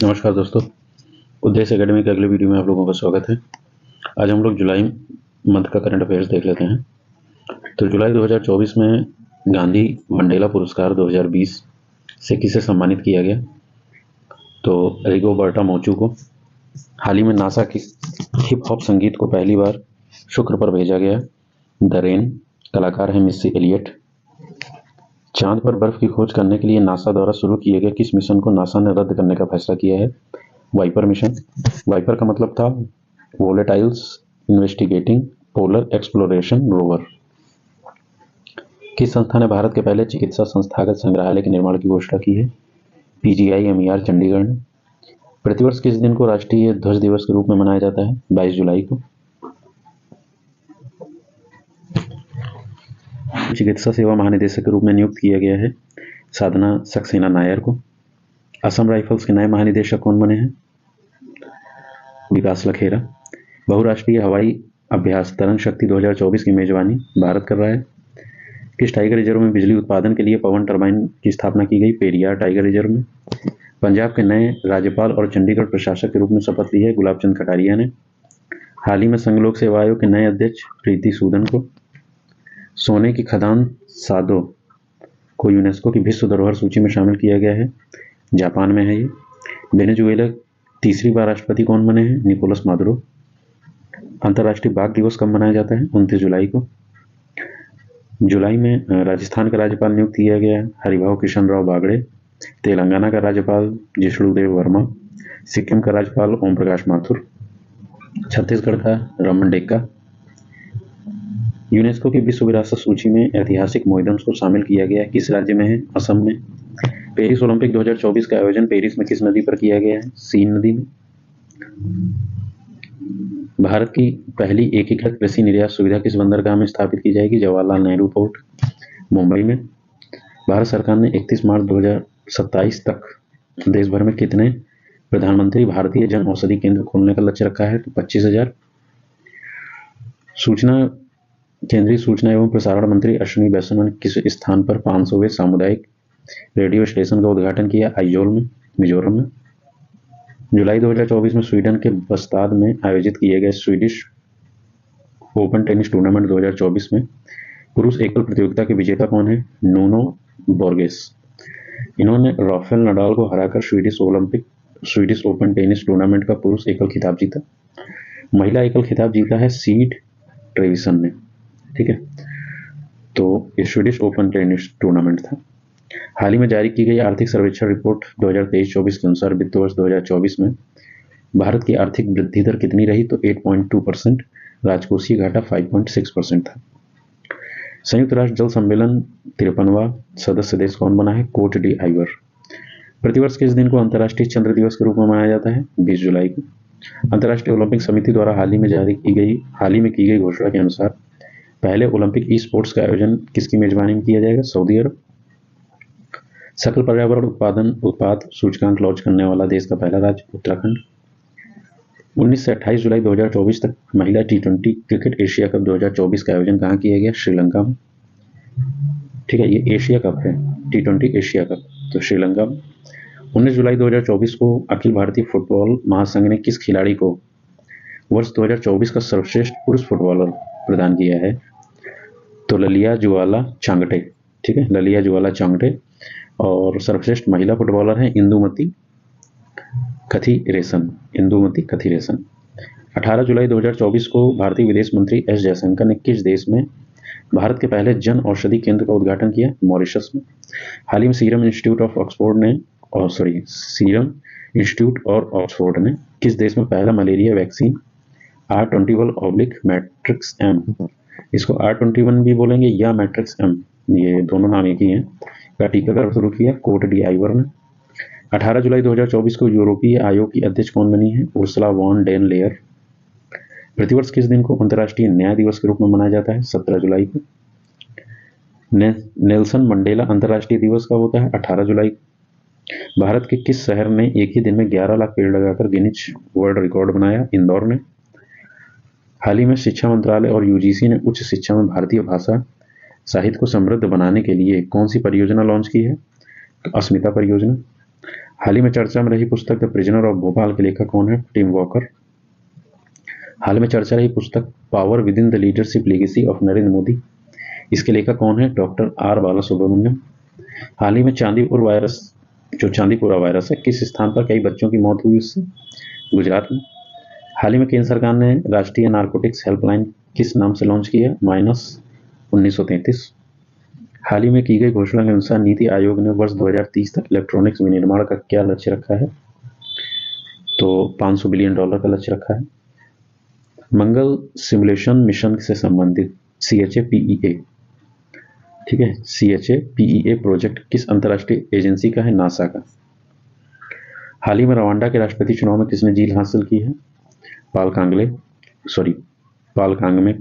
नमस्कार दोस्तों, उद्देश्य एकेडमी के अगले वीडियो में आप लोगों का स्वागत है। आज हम लोग जुलाई मंथ का करंट अफेयर्स देख लेते हैं। तो जुलाई 2024 में गांधी मंडेला पुरस्कार 2020 से किसे सम्मानित किया गया? तो रिगोबर्टा मोचू को। हाल ही में नासा की हिप हॉप संगीत को पहली बार शुक्र पर भेजा गया। द रेन कलाकार है मिस्सी एलियट। चांद पर बर्फ की खोज करने के लिए नासा द्वारा शुरू किए गए किस मिशन को नासा ने रद्द करने का फैसला किया है? Wiper mission. वाइपर का मतलब था volatiles investigating polar exploration rover. किस संस्था ने भारत के पहले चिकित्सा संस्थागत संग्रहालय के निर्माण की घोषणा की है? PGIMER चंडीगढ़ ने। प्रतिवर्ष किस दिन को राष्ट्रीय ध्वज दिवस के रूप में मनाया जाता है? 22 जुलाई को। चिकित्सा सेवा महानिदेशक के रूप में नियुक्त किया गया है साधना सक्सेना नायर को। असम राइफल्स के नए महानिदेशक कौन बने हैं? विकास लखेरा। बहुराष्ट्रीय हवाई अभ्यास तरंग शक्ति 2024 की मेजबानी भारत कर रहा है। किस टाइगर रिजर्व में बिजली उत्पादन के लिए पवन टरबाइन की स्थापना की गई? पेरियार टाइगर रिजर्व में। पंजाब के नए राज्यपाल और चंडीगढ़ प्रशासक के रूप में शपथ ली है गुलाब चंद कटारिया ने। हाल ही में संघ लोक सेवा आयोग के नए अध्यक्ष प्रीति सूदन को। सोने की खदान सादो को यूनेस्को की विश्व धरोहर सूची में शामिल किया गया है। जापान में है ये। वेनेजुएला तीसरी बार राष्ट्रपति कौन बने हैं? Nicolas Maduro. अंतर्राष्ट्रीय बाघ दिवस कब मनाया जाता है? 29 जुलाई को। जुलाई में राजस्थान का राज्यपाल नियुक्त किया गया हरिभाऊ किशन राव बागड़े। तेलंगाना का राज्यपाल जिष्णुदेव वर्मा। सिक्किम का राज्यपाल ओम प्रकाश माथुर। छत्तीसगढ़ का रमन डेक्का। यूनेस्को की विश्व विरासत सूची में ऐतिहासिक मोइदम्स को शामिल किया गया है। किस राज्य में है? असम में। पेरिस ओलंपिक 2024 का आयोजन पेरिस में किस नदी पर किया गया है? सीन नदी में। भारत की पहली एकीकृत कृषि निर्यात सुविधा किस बंदरगाह में स्थापित की जाएगी? जवाहरलाल नेहरू पोर्ट मुंबई में। भारत सरकार ने 31 मार्च 2027 तक देश भर में कितने प्रधानमंत्री भारतीय जन औषधि केंद्र खोलने का लक्ष्य रखा है? तो 25,000। केंद्रीय सूचना एवं प्रसारण मंत्री अश्विनी वैष्णव ने किस स्थान पर 500वें सामुदायिक रेडियो स्टेशन का उद्घाटन किया? आइजोल में, मिजोरम में। जुलाई 2024 में स्वीडन के बस्ताद में आयोजित किए गए स्वीडिश ओपन टेनिस टूर्नामेंट 2024 में पुरुष एकल प्रतियोगिता के विजेता कौन है? Nuno Borges. इन्होंने राफेल नडाल को हराकर स्वीडिश ओपन टेनिस टूर्नामेंट का पुरुष एकल खिताब जीता। महिला एकल खिताब जीता है सीड ट्रेविसन ने। ठीक है, तो ये स्वीडिश ओपन टेनिस टूर्नामेंट था। हाल ही में जारी की गई आर्थिक सर्वेक्षण रिपोर्ट 2023-24 के अनुसार वित्त वर्ष 2024 में भारत की आर्थिक वृद्धि दर कितनी रही? तो 8.2%। राजकोषीय घाटा 5.6% था। संयुक्त राष्ट्र जल सम्मेलन 53वां सदस्य देश कौन बना है? Cote d'Ivoire. प्रतिवर्ष किस दिन को अंतर्राष्ट्रीय चंद्र दिवस के रूप में मनाया जाता है? 20 जुलाई को। अंतर्राष्ट्रीय ओलंपिक समिति द्वारा हाल ही में की गई घोषणा के अनुसार पहले ओलंपिक ई स्पोर्ट्स का आयोजन किसकी मेजबानी में किया जाएगा? सऊदी अरब। सकल पर्यावरण उत्पाद सूचकांक लॉन्च करने वाला देश का पहला राज्य उत्तराखंड। 19 से 28 जुलाई 2024 तक महिला T20 क्रिकेट एशिया कप 2024 का आयोजन कहाँ किया गया? श्रीलंका में। ठीक है, ये एशिया कप है, T20 एशिया कप, तो श्रीलंका में। 19 जुलाई 2024 को अखिल भारतीय फुटबॉल महासंघ ने किस खिलाड़ी को वर्ष 2024 का सर्वश्रेष्ठ पुरुष फुटबॉलर प्रदान किया है? तो ललिया जुवाला चांगटे। ठीक है, ललिया जुवाला चांगटे। और सर्वश्रेष्ठ महिला फुटबॉलर हैं इंदुमती कथीरेसन। 18 जुलाई 2024 को भारतीय विदेश मंत्री एस जयशंकर ने किस देश में भारत के पहले जन औषधि केंद्र का उद्घाटन किया? मॉरिशस में। हाल ही में सीरम इंस्टीट्यूट और ऑक्सफोर्ड ने किस देश में पहला मलेरिया वैक्सीन R21/मैट्रिक्स-M, इसको R21 भी बोलेंगे या मैट्रिक्स-M, ये दोनों नाम एक ही हैं, का टीकाकरण शुरू किया? कोट डी आइवर ने। 18 जुलाई 2024 को यूरोपीय आयोग की अध्यक्ष कौन बनी है? Ursula von der Leyen. प्रतिवर्ष किस दिन को अंतर्राष्ट्रीय न्याय दिवस के रूप में मनाया जाता है? 17 जुलाई को। नेल्सन मंडेला अंतर्राष्ट्रीय दिवस कब होता है? 18 जुलाई को। भारत के किस शहर ने एक ही दिन में 11 लाख पेड़ लगाकर गिनीज वर्ल्ड रिकॉर्ड बनाया? इंदौर ने। हाल ही में शिक्षा मंत्रालय और UGC ने उच्च शिक्षा में भारतीय भाषा साहित्य को समृद्ध बनाने के लिए कौन सी परियोजना लॉन्च की है? अस्मिता परियोजना। हाल ही में चर्चा में रही पुस्तक द प्रिजनर ऑफ भोपाल के लेखक कौन है? Tim walker. हाल में चर्चा रही पुस्तक power within the leadership legacy of Narendra Modi, इसके लेखक कौन है? Doctor R Balasubramaniam. हाल ही में चांदीपुर वायरस, जो चांदीपुरा वायरस है, किस स्थान पर कई बच्चों की मौत हुई उससे? गुजरात में। हाल ही में केंद्र सरकार ने राष्ट्रीय नारकोटिक्स हेल्पलाइन किस नाम से लॉन्च किया? -1933। हाल ही में की गई घोषणा के अनुसार नीति आयोग ने वर्ष 2030 तक इलेक्ट्रॉनिक्स विनिर्माण का क्या लक्ष्य रखा है? तो $500 बिलियन का लक्ष्य रखा है। मंगल सिमुलेशन मिशन से संबंधित CHAPEA, ठीक है, CHAPEA प्रोजेक्ट किस अंतर्राष्ट्रीय एजेंसी का है? नासा का। हाल ही में रवांडा के राष्ट्रपति चुनाव में किसने जीत हासिल की है? पाल कांगमे।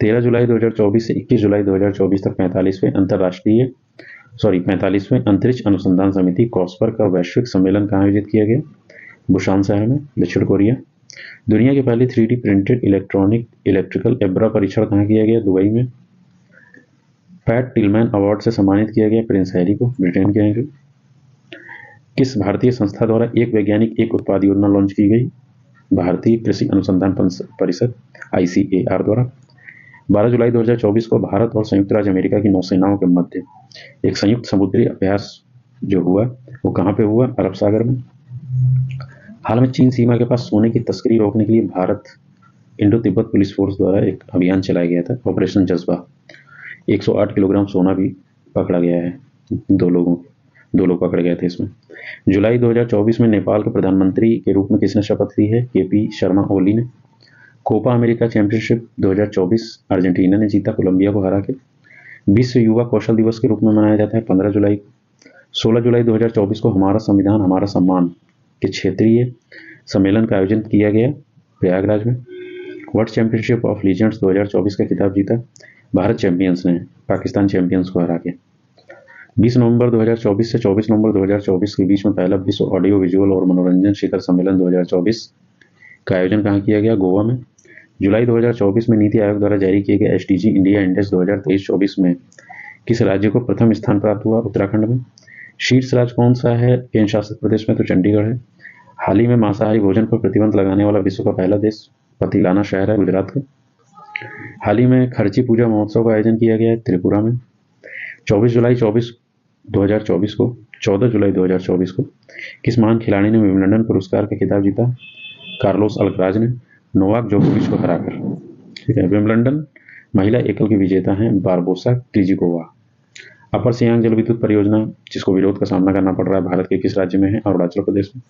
13 जुलाई 2024 से 21 जुलाई 2024 तक 45वें अंतरिक्ष अनुसंधान समिति कॉस्पर का वैश्विक सम्मेलन कहाँ आयोजित किया गया? बुसान शहर में, दक्षिण कोरिया। दुनिया के पहले 3D प्रिंटेड इलेक्ट्रिकल एब्रा परीक्षण कहाँ किया गया? दुबई में। पैट टिलमैन अवार्ड से सम्मानित किया गया प्रिंस हैरी को, ब्रिटेन के हैं। किस भारतीय संस्था द्वारा एक वैज्ञानिक एक उत्पाद योजना लॉन्च की गई? भारतीय कृषि अनुसंधान परिषद ICAR द्वारा। 12 जुलाई 2024 को भारत और संयुक्त राज्य अमेरिका की नौसेनाओं के मध्य एक संयुक्त समुद्री अभ्यास जो हुआ वो कहाँ पे हुआ? अरब सागर में। हाल में चीन सीमा के पास सोने की तस्करी रोकने के लिए Bharat Indo Tibet police force द्वारा एक अभियान चलाया गया था, ऑपरेशन जज्बा। 108 किलोग्राम सोना भी पकड़ा गया है। दो लोग पकड़े गए थे इसमें। जुलाई 2024 में नेपाल के प्रधानमंत्री के रूप में किसने शपथ ली है? KP शर्मा ओली ने। कोपा अमेरिका चैंपियनशिप 2024 अर्जेंटीना ने जीता कोलंबिया को हरा के। विश्व युवा कौशल दिवस के रूप में मनाया जाता है 15 जुलाई। 16 जुलाई 2024 को हमारा संविधान हमारा सम्मान के क्षेत्रीय सम्मेलन का आयोजन किया गया प्रयागराज में। वर्ल्ड चैंपियनशिप ऑफ लीजेंड्स 2024 का खिताब जीता भारत चैंपियंस ने पाकिस्तान चैंपियंस को हरा के। 20 नवंबर 2024 से 24 नवंबर 2024 के बीच में पहला विश्व ऑडियो विजुअल और मनोरंजन शिखर सम्मेलन 2024 का आयोजन कहाँ किया गया? गोवा में। जुलाई 2024 में नीति आयोग द्वारा जारी किए गए SDG इंडिया इंडेक्स 2023-24 में किस राज्य को प्रथम स्थान प्राप्त हुआ? उत्तराखंड में। शीर्ष राज्य कौन सा है केंद्र शासित प्रदेश में? तो चंडीगढ़ है। हाल ही में मांसाहारी भोजन पर प्रतिबंध लगाने वाला विश्व का पहला देश पतिलाना शहर है, गुजरात का। हाल ही में खर्ची पूजा महोत्सव का आयोजन किया गया है त्रिपुरा में। 14 जुलाई 2024 को किस महान खिलाड़ी ने विंबलडन पुरस्कार का खिताब जीता? कार्लोस अल्कराज ने नोवाक जोकोविच को हराकर। ठीक है, विंबलडन महिला एकल की विजेता हैं बारबोसा क्रिजिकोवा। अपर सियांग जल विद्युत परियोजना जिसको विरोध का सामना करना पड़ रहा है भारत के किस राज्य में है? अरुणाचल प्रदेश में।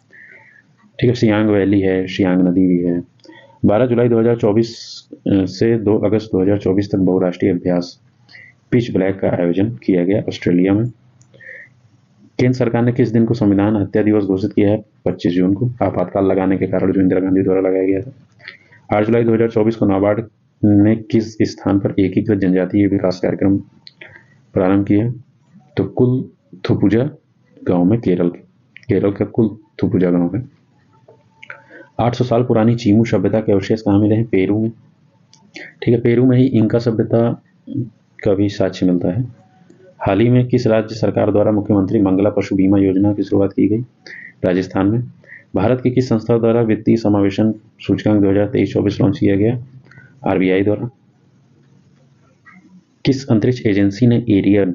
ठीक है, सियांग वैली है, सियांग नदी भी है। 12 जुलाई 2024 से 2 अगस्त 2024 तक बहुराष्ट्रीय अभ्यास पिच ब्लैक का आयोजन किया गया ऑस्ट्रेलिया में। केंद्र सरकार ने किस दिन को संविधान हत्या दिवस घोषित किया है? 25 जून को, आपातकाल लगाने के कारण जो इंदिरा गांधी द्वारा लगाया गया था। 8 जुलाई 2024 को नाबार्ड ने किस स्थान पर एकीकृत जनजातीय विकास कार्यक्रम प्रारंभ किया? तो कुल थुपुजा गांव में, केरल का कुल थुपुजा गांव है। 800 साल पुरानी चीमू सभ्यता के अवशेष कहाँ मिले हैं? पेरू में। ठीक है, पेरू में ही इंका सभ्यता का भी साक्ष्य मिलता है। हाल ही में किस राज्य सरकार द्वारा मुख्यमंत्री मंगला पशु बीमा योजना की शुरुआत की गई? राजस्थान में। भारत की किस संस्था द्वारा वित्तीय समावेशन सूचकांक 2023-24 लॉन्च किया गया? RBI द्वारा। किस अंतरिक्ष एजेंसी ने एरियन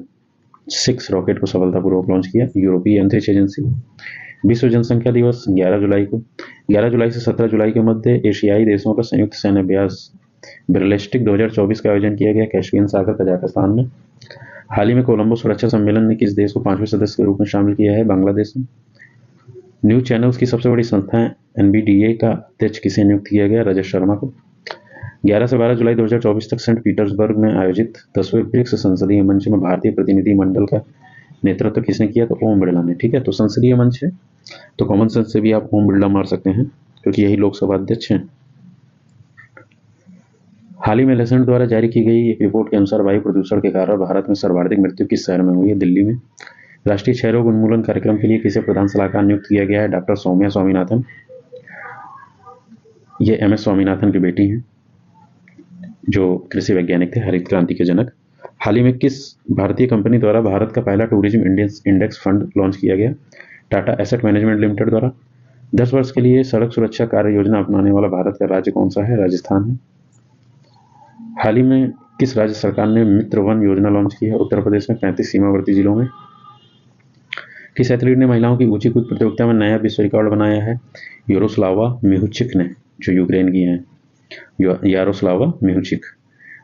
6 रॉकेट को सफलतापूर्वक लॉन्च किया? यूरोपीय अंतरिक्ष एजेंसी। विश्व जनसंख्या दिवस 11 जुलाई को। 11 जुलाई से 17 जुलाई के मध्य एशियाई देशों का संयुक्त सैन्य अभ्यास ब्रेलेस्टिक 2024 का आयोजन किया गया कैस्पियन सागर कजाकिस्तान में। हाल ही में कोलंबो सुरक्षा सम्मेलन ने किस देश को 5वें सदस्य के रूप में शामिल किया है? बांग्लादेश में। न्यूज चैनल्स की सबसे बड़ी संस्था NBDA का अध्यक्ष किसे नियुक्त किया गया? रजत शर्मा को। 11 से 12 जुलाई 2024 तक सेंट पीटर्सबर्ग में आयोजित 10वें ब्रिक्स संसदीय मंच में भारतीय प्रतिनिधि मंडल का नेतृत्व किसने किया? तो ओम बिरला ने। ठीक है, तो संसदीय मंच है तो कॉमन सेंस से भी आप ओम बिरला मार सकते हैं क्योंकि यही लोकसभा अध्यक्ष हैं। हाल ही में लेसेंट द्वारा जारी की गई एक रिपोर्ट के अनुसार वायु प्रदूषण के कारण भारत में सर्वाधिक मृत्यु किस शहर में हुई है? दिल्ली में। राष्ट्रीय क्षय रोग उन्मूलन कार्यक्रम के लिए किसे प्रधान सलाहकार नियुक्त किया गया है? डॉक्टर सौम्या स्वामीनाथन। ये MS स्वामीनाथन की बेटी हैं जो कृषि वैज्ञानिक थे, हरित क्रांति के जनक। हाल ही में किस भारतीय कंपनी द्वारा भारत का पहला टूरिज्म इंडेक्स फंड लॉन्च किया गया? टाटा एसेट मैनेजमेंट लिमिटेड द्वारा 10 वर्ष के लिए सड़क सुरक्षा कार्य योजना अपनाने वाला भारत का राज्य कौन सा है? राजस्थान है। हाल ही में किस राज्य सरकार ने मित्र वन योजना लॉन्च की है? उत्तर प्रदेश में 35 सीमावर्ती जिलों में। किस एथलीट ने महिलाओं की ऊंची कूद प्रतियोगिता में नया विश्व रिकॉर्ड बनाया है? यारोस्लावा मिहुचिक ने, जो यूक्रेन की हैं, यारोस्लावा मिहुचिक।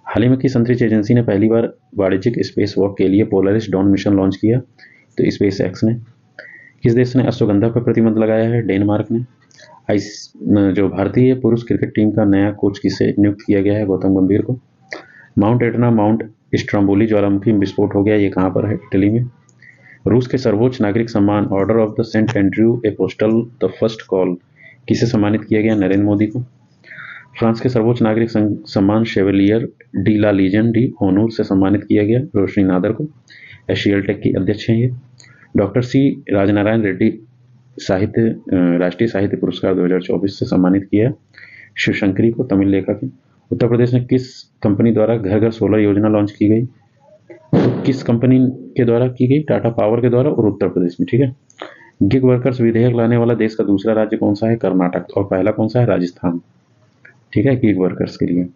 हाल ही में किस अंतरिक्ष एजेंसी ने पहली बार वाणिज्यिक स्पेस वॉक के लिए पोलरिस डॉन मिशन लॉन्च किया? तो स्पेस एक्स ने। किस देश ने अश्वगंधा पर प्रतिबंध लगाया है? डेनमार्क ने। जो भारतीय पुरुष क्रिकेट टीम का नया कोच किसे नियुक्त किया गया है? गौतम गंभीर को। माउंट एटना माउंट स्ट्रोम्बोली ज्वालामुखी में विस्फोट हो गया, ये कहाँ पर है? इटली में। रूस के सर्वोच्च नागरिक सम्मान order of the Saint Andrew apostle the first call किसे सम्मानित किया गया? नरेंद्र मोदी को। फ्रांस के सर्वोच्च नागरिक सम्मान शेवलियर डी ला लीजन डी ऑनूर से सम्मानित किया गया रोशनी नादर को। एशियल टेक की अध्यक्ष हैं ये। डॉक्टर सी राजनारायण रेड्डी राष्ट्रीय साहित्य पुरस्कार 2024 से सम्मानित किया शिवशंकरी को, तमिल लेखक हैं। उत्तर प्रदेश में किस कंपनी द्वारा घर घर सोलर योजना लॉन्च की गई? तो किस कंपनी के द्वारा की गई? टाटा पावर के द्वारा, और उत्तर प्रदेश में। ठीक है। गिग वर्कर्स विधेयक लाने वाला देश का दूसरा राज्य कौन सा है? कर्नाटक। और पहला कौन सा है? राजस्थान। ठीक है, गिग वर्कर्स के लिए।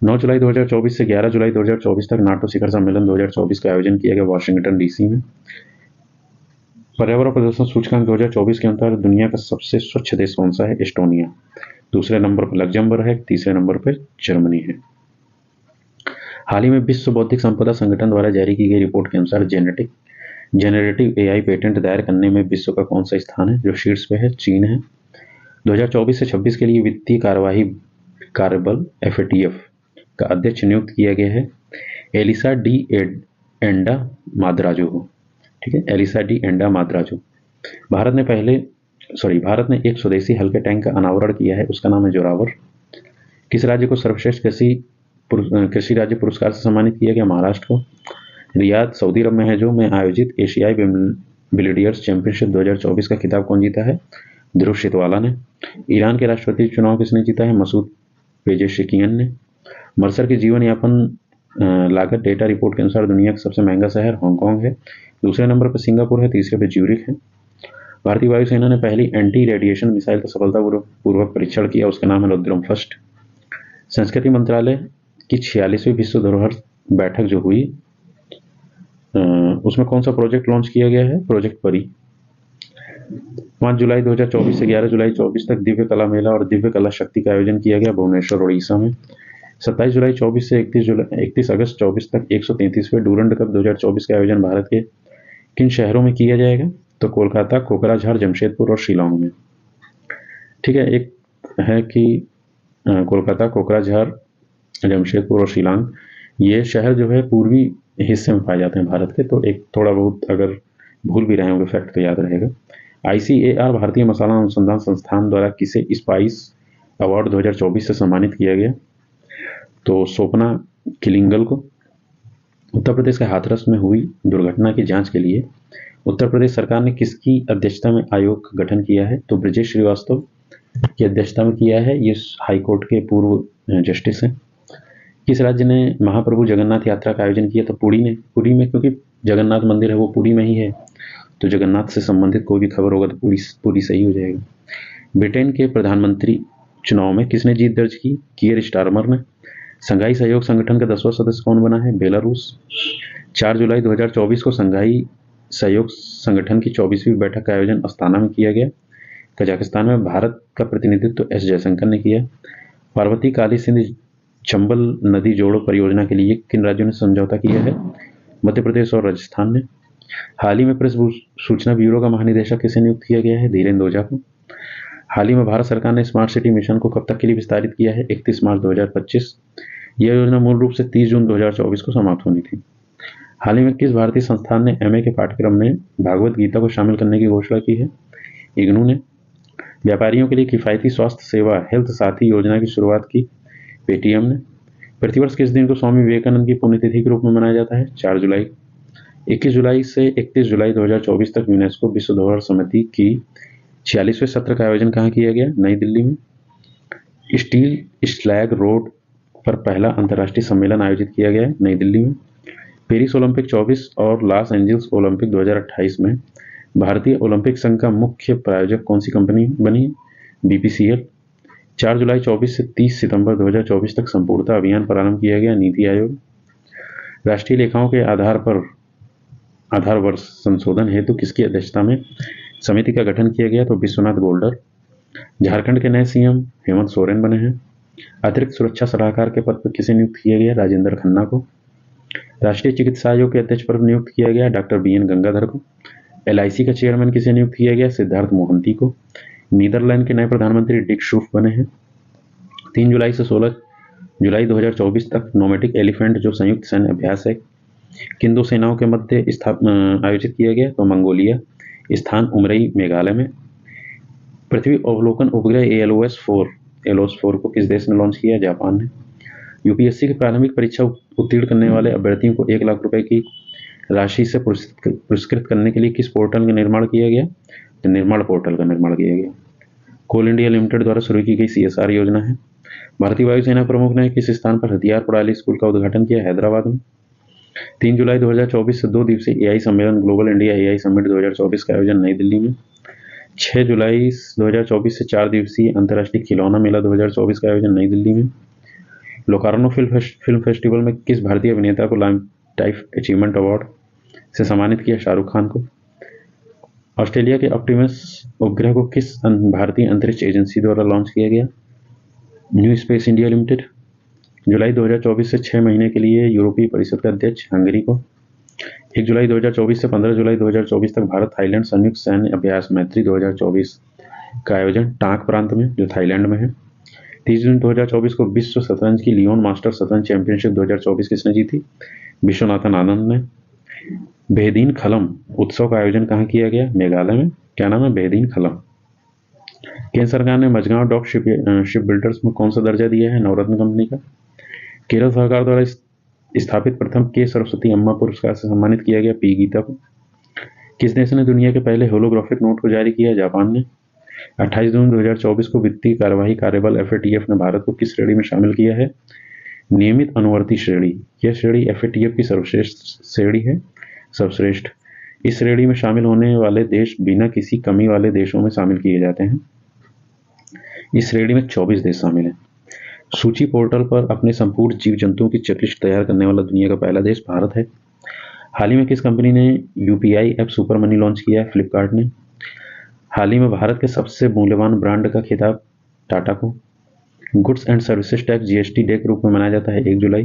9 जुलाई 2024 से 11 जुलाई 2024 तक नाटो शिखर सम्मेलन 2024 का आयोजन किया गया वाशिंगटन डीसी में। पर्यावरण प्रदूषण सूचकांक 2024 के अनुसार दुनिया का सबसे स्वच्छ देश कौन सा है? एस्टोनिया। दूसरे नंबर पर लग्जमबर्ग है, तीसरे नंबर पर जर्मनी है। हाल ही में विश्व बौद्धिक संपदा संगठन द्वारा जारी की गई रिपोर्ट के अनुसार जेनरेटिव एआई पेटेंट दायर करने में विश्व का कौन सा स्थान है? जो शीर्ष पे है, चीन है। 2024 से 26 के लिए वित्तीय कार्यवाही कार्यबल एफएटीएफ का अध्यक्ष नियुक्त किया गया है एलिसा डी एंडा माद्राजो को। ठीक है, एलिसा डी एंडा माद्राजो। भारत ने एक स्वदेशी हल्के टैंक का अनावरण किया है, उसका नाम है जोरावर। किस राज्य को सर्वश्रेष्ठ कृषि राज्य पुरस्कार से सम्मानित किया गया? महाराष्ट्र को। रियाद सऊदी अरब में है जो में आयोजित एशियाई बिलियर्ड्स चैंपियनशिप 2024 का खिताब कौन जीता है? ध्रुव शितवाला ने। ईरान के राष्ट्रपति चुनाव किसने जीता है? मसूद पेजेशिकियन ने। मर्सर की जीवन यापन लागत डेटा रिपोर्ट के अनुसार दुनिया का सबसे महंगा शहर हांगकांग है। दूसरे नंबर पर सिंगापुर है, तीसरे पर ज्यूरिख है। भारतीय वायुसेना ने पहली एंटी रेडिएशन मिसाइल का सफलतापूर्वक परीक्षण किया, उसका नाम है रुद्रम फर्स्ट। संस्कृति मंत्रालय की 46वीं विश्व धरोहर बैठक जो हुई उसमें कौन सा प्रोजेक्ट लॉन्च किया गया है? प्रोजेक्ट परी। 5 जुलाई 2024 से 11 जुलाई 2024 तक दिव्य कला मेला और दिव्य कला शक्ति का आयोजन किया गया भुवनेश्वर, उड़ीसा में। 27 जुलाई 24 से 31 अगस्त 24 तक 133वें डूरंड कप 2024 का आयोजन भारत के किन शहरों में किया जाएगा? तो कोलकाता, कोकराझार, जमशेदपुर और शिलांग में। ठीक है, एक है कि कोलकाता, कोकराझार, जमशेदपुर और शिलांग, ये शहर जो है पूर्वी हिस्से में पाए जाते हैं भारत के। तो एक थोड़ा बहुत अगर भूल भी रहे होंगे फैक्ट तो याद रहेगा। ICAR भारतीय मसाला अनुसंधान संस्थान द्वारा किसे स्पाइस अवार्ड 2024 से सम्मानित किया गया? तो स्वप्ना किलिंगल को। उत्तर प्रदेश के हाथरस में हुई दुर्घटना की जांच के लिए उत्तर प्रदेश सरकार ने किसकी अध्यक्षता में आयोग का गठन किया है? तो ब्रजेश श्रीवास्तव की अध्यक्षता में किया है। ये हाईकोर्ट के पूर्व जस्टिस हैं। किस राज्य ने महाप्रभु जगन्नाथ यात्रा का आयोजन किया? तो पुरी ने। पुरी में, क्योंकि जगन्नाथ मंदिर है वो पुरी में ही है, तो जगन्नाथ से संबंधित कोई भी खबर होगा तो पूरी सही हो जाएगा। ब्रिटेन के प्रधानमंत्री चुनाव में किसने जीत दर्ज की? कियर स्टारमर ने। संघाई सहयोग संगठन का 10वां सदस्य कौन बना है? बेलारूस। 4 जुलाई 2024 को संघाई सहयोग संगठन की 24वीं बैठक का आयोजन अस्ताना में किया गया। कजाकिस्तान में भारत का प्रतिनिधित्व एस जयशंकर ने किया। पार्वती काली सिंध चंबल नदी जोड़ो परियोजना के लिए किन राज्यों ने समझौता किया है? मध्य प्रदेश और राजस्थान ने। हाल ही में प्रेस सूचना ब्यूरो का महानिदेशक किसे नियुक्त किया गया है? धीरेन्द्र ओझा को। हाल ही में भारत सरकार ने स्मार्ट सिटी मिशन को कब तक के लिए विस्तारित किया है? 31 मार्च 2025। यह योजना मूल रूप से 30 जून 2024 को समाप्त होनी थी। हाल ही में किस भारतीय संस्थान ने MA के पाठ्यक्रम में भागवत गीता को शामिल करने की घोषणा की है? इग्नू ने। व्यापारियों के लिए किफायती स्वास्थ्य सेवा हेल्थ साथी योजना की शुरुआत की पेटीएम ने। प्रतिवर्ष किस दिन को स्वामी विवेकानंद की पुण्यतिथि के रूप में मनाया जाता है? 4 जुलाई। 21 जुलाई से 31 जुलाई 2024 तक यूनेस्को विश्व धरोहर समिति की 46वें सत्र का आयोजन कहाँ किया गया? नई दिल्ली में। स्टील स्लैग रोड पर पहला अंतर्राष्ट्रीय सम्मेलन आयोजित किया गया है नई दिल्ली में। पेरिस ओलंपिक 24 और लॉस एंजल्स ओलंपिक 2028 में भारतीय ओलंपिक संघ का मुख्य प्रायोजक कौन सी कंपनी बनी? बीपीसीएल। 4 जुलाई 24 से 30 सितंबर 2024 तक संपूर्णता अभियान प्रारंभ किया गया, नीति आयोग। राष्ट्रीय लेखाओं के आधार वर्ष संशोधन हेतु किसकी अध्यक्षता में समिति का गठन किया गया? तो विश्वनाथ गोल्डर। झारखंड के नए सीएम हेमंत सोरेन बने हैं। अतिरिक्त सुरक्षा सलाहकार के पद पर किसे नियुक्त किया गया? राजेंद्र खन्ना को। राष्ट्रीय चिकित्सा आयोग के अध्यक्ष पर नियुक्त किया गया? डॉक्टर बीएन गंगाधर को। एलआईसी का चेयरमैन किसे नियुक्त किया गया? सिद्धार्थ मोहंती को। नीदरलैंड के नए प्रधानमंत्री डिक शूफ बने हैं। 3 जुलाई से 16 जुलाई 2024 तक नोमैटिक एलिफेंट जो संयुक्त सैन्य अभ्यास है किन दो सेनाओं के मध्य आयोजित किया गया? तो मंगोलिया। स्थान उमरई मेघालय में। पृथ्वी अवलोकन उपग्रह एलोस 4 को किस देश ने लॉन्च किया? जापान ने। यूपीएससी की प्रारंभिक परीक्षा उत्तीर्ण करने वाले अभ्यर्थियों को 1 लाख रुपए की राशि से पुरस्कृत करने के लिए किस पोर्टल का निर्माण किया गया? तो निर्माण पोर्टल का निर्माण किया गया। कोल इंडिया लिमिटेड द्वारा शुरू की गई CSR योजना है। भारतीय वायुसेना प्रमुख ने किस स्थान पर हथियार प्रणाली स्कूल का उद्घाटन किया? हैदराबाद में। 3 जुलाई 2024 से 2 दिवसीय AI सम्मेलन ग्लोबल इंडिया AI समिट 2024 का आयोजन नई दिल्ली में। 6 जुलाई 2024 से 4 दिवसीय अंतर्राष्ट्रीय खिलौना मेला 2024 का आयोजन नई दिल्ली में। लोकार्नो फिल्म फेस्टिवल में किस भारतीय अभिनेता को लाइफ अचीवमेंट अवार्ड से सम्मानित किया? शाहरुख खान को। ऑस्ट्रेलिया के ऑप्टिमस उपग्रह को किस भारतीय अंतरिक्ष एजेंसी द्वारा लॉन्च किया गया? New Space India Limited. जुलाई 2024 से 6 महीने के लिए यूरोपीय परिषद का अध्यक्ष हंगरी को। 1 जुलाई 2024 से 15 जुलाई 2024 तक भारत थाईलैंड संयुक्त सैन्य अभ्यास मैत्री 2024 का आयोजन टांक प्रांत में जो थाईलैंड में है। 30 जून 2024 को विश्व शतरंज की लियोन मास्टर शतरंज चैंपियनशिप 2024 किसने जीती? विश्वनाथन आनंद ने। बेहदीन खलम उत्सव का आयोजन कहाँ किया गया? मेघालय में। क्या नाम है? बेहदीन खलम। केंद्र सरकार ने मझगांव डॉक शिप बिल्डर्स में कौन सा दर्जा दिया है? नवरत्न कंपनी का। केरल सरकार द्वारा स्थापित प्रथम के सरस्वती अम्मा पुरस्कार से सम्मानित किया गया? पी गीता को। किस देश ने दुनिया के पहले होलोग्राफिक नोट को जारी किया? जापान ने। 28 जून 2024 को वित्तीय कार्यवाही कार्यबल FATF ने भारत को किस श्रेणी में शामिल किया है? नियमित अनुवर्ती श्रेणी। यह श्रेणी FATF की सर्वश्रेष्ठ श्रेणी है, सर्वश्रेष्ठ। इस श्रेणी में शामिल होने वाले देश बिना किसी कमी वाले देशों में शामिल किए जाते हैं। इस श्रेणी में 24 देश शामिल हैं। सूची पोर्टल पर अपने संपूर्ण जीव जंतुओं की चेकलिस्ट तैयार करने वाला दुनिया का पहला देश भारत है। हाल ही में किस कंपनी ने UPI app super money launch किया है? फ्लिपकार्ट ने। हाल ही में भारत के सबसे मूल्यवान ब्रांड का खिताब टाटा को। Goods and services tax GST day के रूप में मनाया जाता है 1 जुलाई।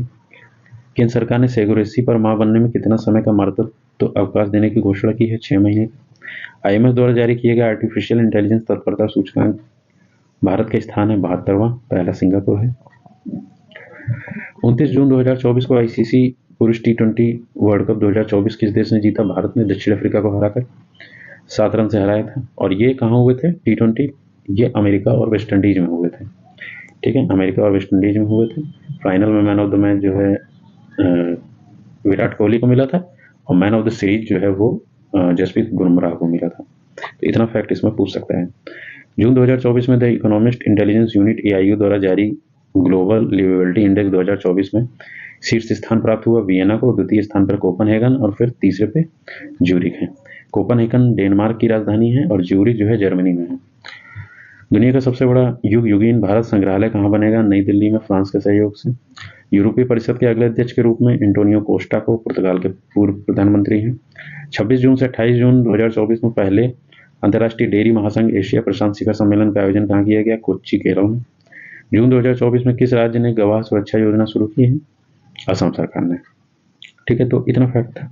केंद्र सरकार ने सेगोरेसी पर मां बनने में कितना समय का मातृत्व अवकाश देने की घोषणा की है? 6 महीने। IMF द्वारा जारी किया गया आर्टिफिशियल इंटेलिजेंस तत्परता सूचकांक भारत का स्थान है 72वां, पहला सिंगापुर है। 29 जून 2024 को ICC पुरुष T20 वर्ल्ड कप 2024 किस देश ने जीता? भारत ने दक्षिण अफ्रीका को हराकर 7 रन से हराया था। और ये कहाँ हुए थे T20? ये अमेरिका और वेस्ट इंडीज में हुए थे। ठीक है, अमेरिका और वेस्ट इंडीज में हुए थे। फाइनल में मैन ऑफ द मैच जो है विराट कोहली को मिला था और मैन ऑफ द सीरीज जो है वो जसप्रीत बुमराह को मिला था। तो इतना फैक्ट इसमें पूछ सकता है। जून 2024 में the economist intelligence unit AIU द्वारा जारी ग्लोबल लिवेबिलिटी इंडेक्स 2024 में शीर्ष स्थान प्राप्त हुआ वियना को, द्वितीय स्थान पर कोपनहेगन और फिर तीसरे पे ज्यूरिख है। कोपनहेगन डेनमार्क की राजधानी है और ज्यूरिख जो है जर्मनी में है। दुनिया का सबसे बड़ा युगीन भारत संग्रहालय कहाँ बनेगा? नई दिल्ली में, फ्रांस के सहयोग से। यूरोपीय परिषद के अगले अध्यक्ष के रूप में एंटोनियो कोस्टा को, पुर्तगाल के पूर्व प्रधानमंत्री हैं। 26 जून से 28 जून 2024 में पहले अंतर्राष्ट्रीय डेयरी महासंघ एशिया प्रशांत शिखर सम्मेलन का आयोजन कहाँ किया गया? कोच्चि, केरल में। जून 2024 में किस राज्य ने गवाह सुरक्षा योजना शुरू की है? असम सरकार ने। ठीक है, तो इतना फैक्ट था।